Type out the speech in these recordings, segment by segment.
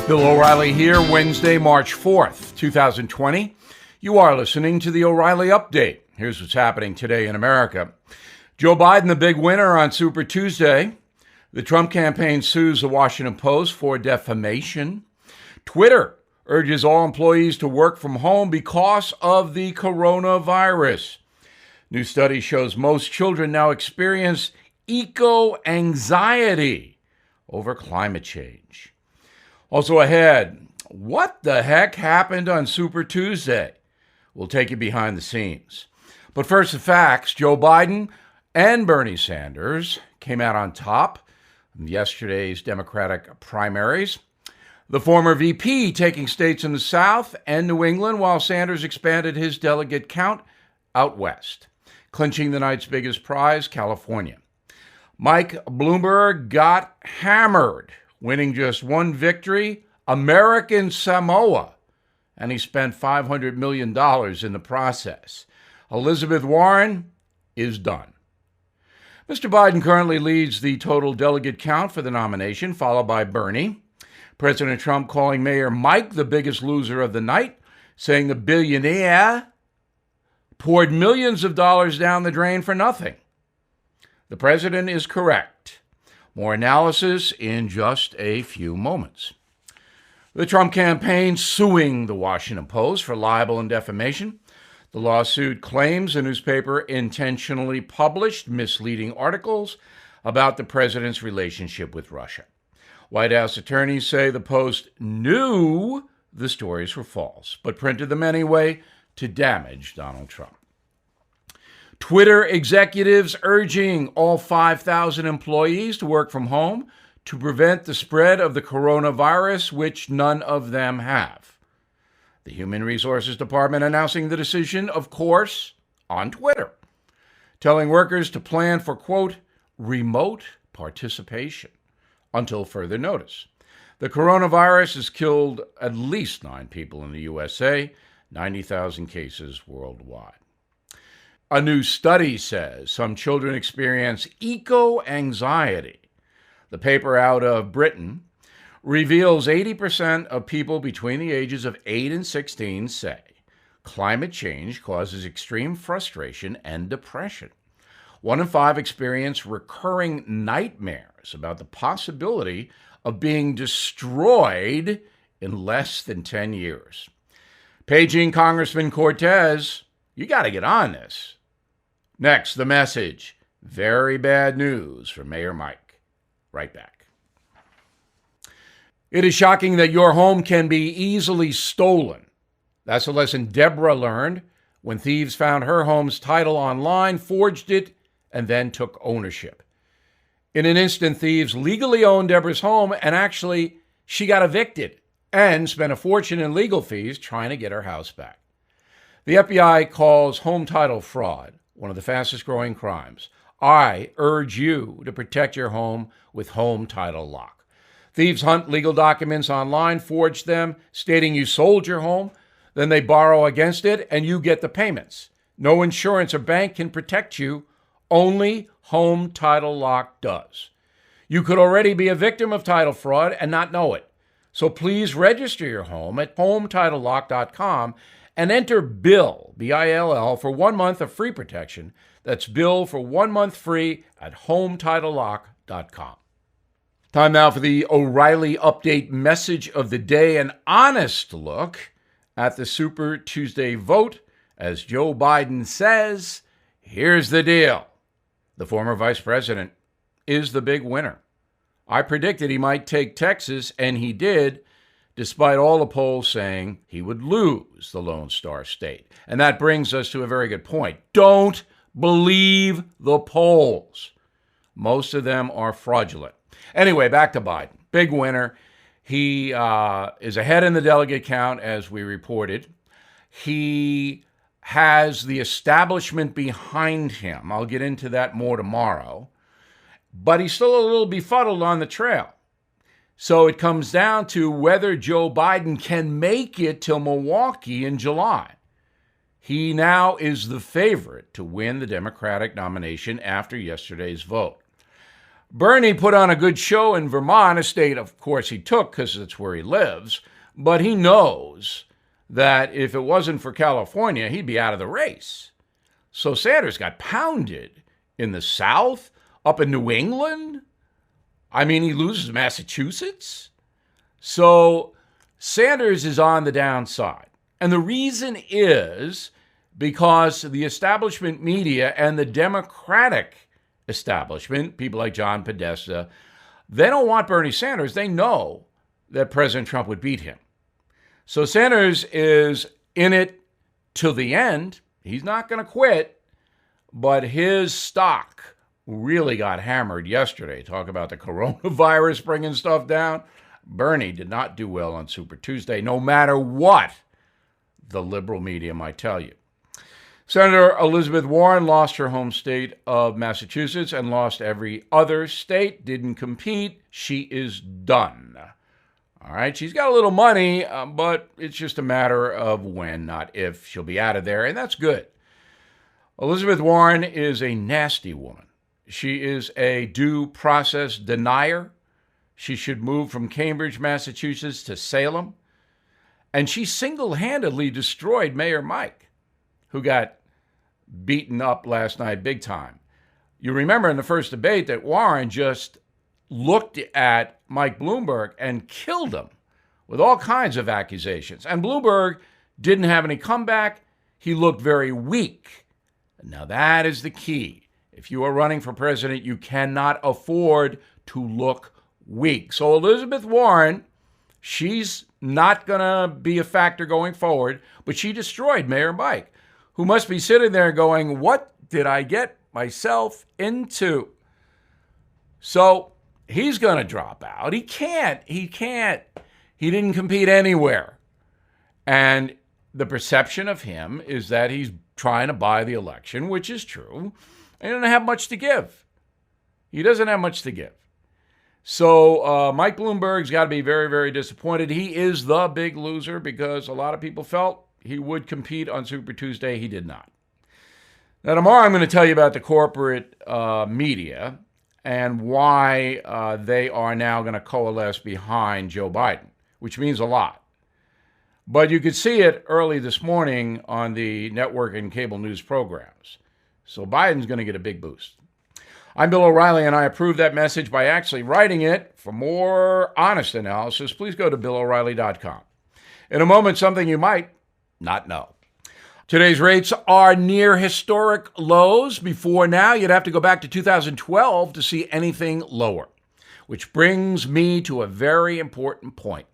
Bill O'Reilly here, Wednesday, March 4th, 2020. You are listening to the O'Reilly Update. Here's what's happening today in America. Joe Biden, the big winner on Super Tuesday. The Trump campaign sues the Washington Post for defamation. Twitter urges all employees to work from home because of the coronavirus. New study shows most children now experience eco-anxiety over climate change. Also ahead, what the heck happened on Super Tuesday? We'll take you behind the scenes. But first, the facts. Joe Biden and Bernie Sanders came out on top in yesterday's Democratic primaries. The former VP taking states in the South and New England, while Sanders expanded his delegate count out west, clinching the night's biggest prize, California. Mike Bloomberg got hammered, winning just one victory, American Samoa, and he spent $500 million in the process. Elizabeth Warren is done. Mr. Biden currently leads the total delegate count for the nomination, followed by Bernie. President Trump calling Mayor Mike the biggest loser of the night, saying the billionaire poured millions of dollars down the drain for nothing. The president is correct. More analysis in just a few moments. The Trump campaign suing the Washington Post for libel and defamation. The lawsuit claims the newspaper intentionally published misleading articles about the president's relationship with Russia. White House attorneys say the Post knew the stories were false, but printed them anyway to damage Donald Trump. Twitter executives urging all 5,000 employees to work from home to prevent the spread of the coronavirus, which none of them have. The Human Resources Department announcing the decision, of course, on Twitter, telling workers to plan for, quote, remote participation until further notice. The coronavirus has killed at least 9 people in the USA, 90,000 cases worldwide. A new study says some children experience eco-anxiety. The paper out of Britain reveals 80% of people between the ages of 8 and 16 say climate change causes extreme frustration and depression. 1 in 5 experience recurring nightmares about the possibility of being destroyed in less than 10 years. Paging Congressman Cortez, you got to get on this. Next, the message. Very bad news for Mayor Mike. Right back. It is shocking that your home can be easily stolen. That's a lesson Deborah learned when thieves found her home's title online, forged it, and then took ownership. In an instant, thieves legally owned Deborah's home, and actually, she got evicted and spent a fortune in legal fees trying to get her house back. The FBI calls home title fraud one of the fastest growing crimes. I urge you to protect your home with Home Title Lock. Thieves hunt legal documents online, forge them, stating you sold your home, then they borrow against it, and you get the payments. No insurance or bank can protect you. Only Home Title Lock does. You could already be a victim of title fraud and not know it. So please register your home at HomeTitleLock.com and enter BILL, B-I-L-L, for 1 month of free protection. That's BILL for 1 month free at HomeTitleLock.com. Time now for the O'Reilly Update message of the day, an honest look at the Super Tuesday vote. As Joe Biden says, here's the deal. The former vice president is the big winner. I predicted he might take Texas, and he did, despite all the polls saying he would lose the Lone Star State. And that brings us to a very good point. Don't believe the polls. Most of them are fraudulent. Anyway, back to Biden. Big winner. He is ahead in the delegate count, as we reported. He has the establishment behind him. I'll get into that more tomorrow. But he's still a little befuddled on the trail. So it comes down to whether Joe Biden can make it till Milwaukee in July. He now is the favorite to win the Democratic nomination after yesterday's vote. Bernie put on a good show in Vermont, a state, of course, he took because it's where he lives. But he knows that if it wasn't for California, he'd be out of the race. So Sanders got pounded in the South, up in New England. I mean, he loses Massachusetts. So Sanders is on the downside. And the reason is because the establishment media and the Democratic establishment, people like John Podesta, they don't want Bernie Sanders. They know that President Trump would beat him. So Sanders is in it till the end. He's not going to quit, but his stock really got hammered yesterday. Talk about the coronavirus bringing stuff down. Bernie did not do well on Super Tuesday, no matter what the liberal media might tell you. Senator Elizabeth Warren lost her home state of Massachusetts and lost every other state, didn't compete. She is done. All right, she's got a little money, but it's just a matter of when, not if, she'll be out of there, and that's good. Elizabeth Warren is a nasty woman. She is a due process denier. She should move from Cambridge, Massachusetts to Salem. And she single-handedly destroyed Mayor Mike, who got beaten up last night big time. You remember in the first debate that Warren just looked at Mike Bloomberg and killed him with all kinds of accusations. And Bloomberg didn't have any comeback. He looked very weak. Now that is the key. If you are running for president, you cannot afford to look weak. So Elizabeth Warren, she's not going to be a factor going forward, but she destroyed Mayor Mike, who must be sitting there going, what did I get myself into? So he's going to drop out. He can't. He didn't compete anywhere. And the perception of him is that he's trying to buy the election, which is true. He doesn't have much to give. He doesn't have much to give. So Mike Bloomberg's got to be very, very disappointed. He is the big loser because a lot of people felt he would compete on Super Tuesday. He did not. Now, tomorrow I'm going to tell you about the corporate media and why they are now going to coalesce behind Joe Biden, which means a lot. But you could see it early this morning on the network and cable news programs. So Biden's going to get a big boost. I'm Bill O'Reilly, and I approve that message by actually writing it. For more honest analysis, please go to BillO'Reilly.com. In a moment, something you might not know. Today's rates are near historic lows. Before now, you'd have to go back to 2012 to see anything lower, which brings me to a very important point.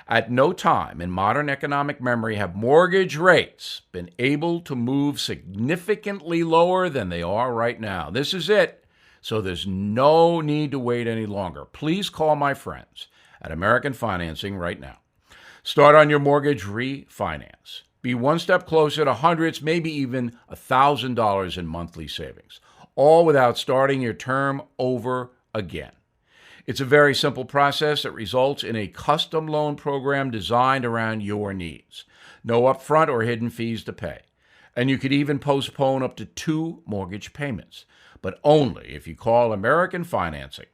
At no time in modern economic memory have mortgage rates been able to move significantly lower than they are right now. This is it. So there's no need to wait any longer. Please call my friends at American Financing right now. Start on your mortgage refinance. Be one step closer to hundreds, maybe even $1,000 in monthly savings, all without starting your term over again. It's a very simple process that results in a custom loan program designed around your needs. No upfront or hidden fees to pay. And you could even postpone up to 2 mortgage payments, but only if you call American Financing.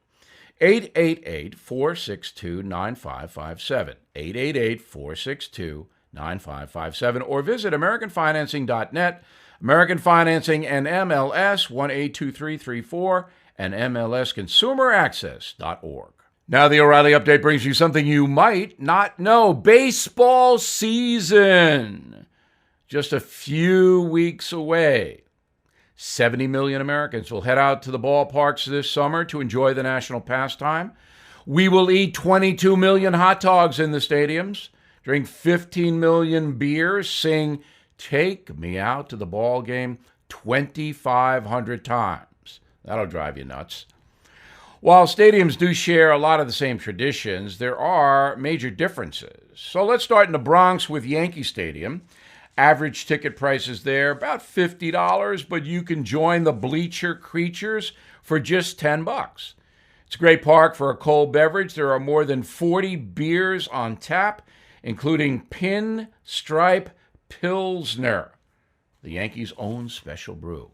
888-462-9557, 888-462-9557, or visit AmericanFinancing.net, American Financing and MLS 182334, and MLSConsumerAccess.org. Now the O'Reilly Update brings you something you might not know. Baseball season. Just a few weeks away. 70 million Americans will head out to the ballparks this summer to enjoy the national pastime. We will eat 22 million hot dogs in the stadiums, drink 15 million beers, sing "Take Me Out to the Ball Game" 2,500 times. That'll drive you nuts. While stadiums do share a lot of the same traditions, there are major differences. So let's start in the Bronx with Yankee Stadium. Average ticket prices there, about $50, but you can join the Bleacher Creatures for just $10. It's a great park for a cold beverage. There are more than 40 beers on tap, including Pinstripe Pilsner, the Yankees' own special brew.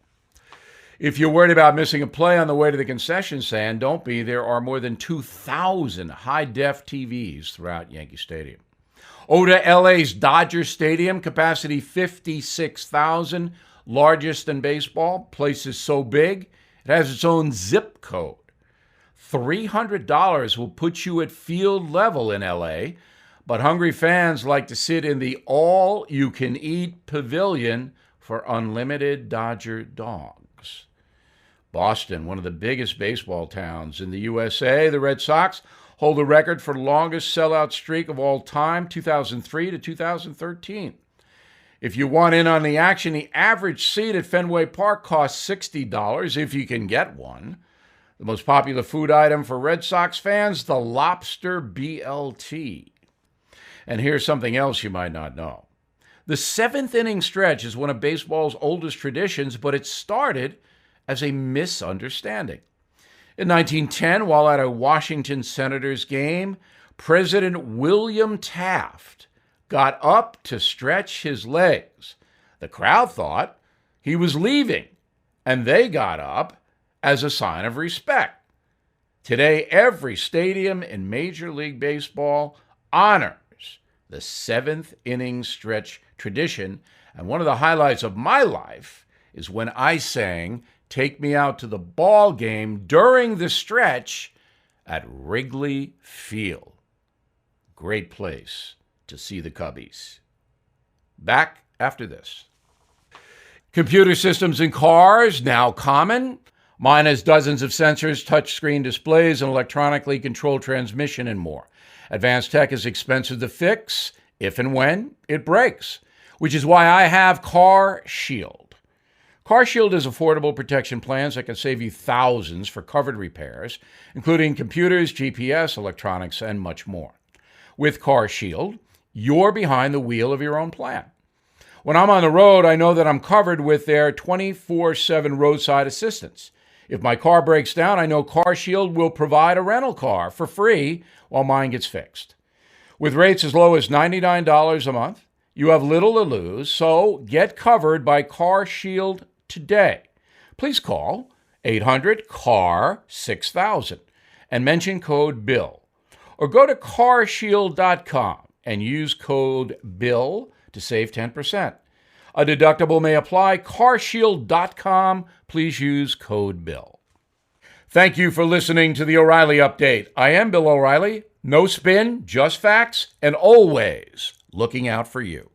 If you're worried about missing a play on the way to the concession stand, don't be. There are more than 2,000 high-def TVs throughout Yankee Stadium. Over to LA's Dodger Stadium, capacity 56,000, largest in baseball. Place is so big, it has its own zip code. $300 will put you at field level in LA, but hungry fans like to sit in the all-you-can-eat pavilion for unlimited Dodger dogs. Boston, one of the biggest baseball towns in the USA, the Red Sox hold the record for longest sellout streak of all time, 2003 to 2013. If you want in on the action, the average seat at Fenway Park costs $60 if you can get one. The most popular food item for Red Sox fans, the lobster BLT. And here's something else you might not know. The seventh inning stretch is one of baseball's oldest traditions, but it started as a misunderstanding. In 1910, while at a Washington Senators game, President William Taft got up to stretch his legs. The crowd thought he was leaving, and they got up as a sign of respect. Today, every stadium in Major League Baseball honors the seventh inning stretch tradition, and one of the highlights of my life is when I sang "Take Me Out to the Ball Game" during the stretch at Wrigley Field. Great place to see the Cubbies. Back after this. Computer systems in cars, now common. Mine has dozens of sensors, touchscreen displays, and electronically controlled transmission and more. Advanced tech is expensive to fix if and when it breaks, which is why I have Car Shield. Car Shield is affordable protection plans that can save you thousands for covered repairs, including computers, GPS, electronics, and much more. With Car Shield, you're behind the wheel of your own plan. When I'm on the road, I know that I'm covered with their 24/7 roadside assistance. If my car breaks down, I know Car Shield will provide a rental car for free while mine gets fixed. With rates as low as $99 a month, you have little to lose, so get covered by Car Shield today. Please call 800-CAR-6000 and mention code BILL. Or go to carshield.com and use code BILL to save 10%. A deductible may apply. carshield.com. Please use code BILL. Thank you for listening to the O'Reilly Update. I am Bill O'Reilly. No spin, just facts, and always looking out for you.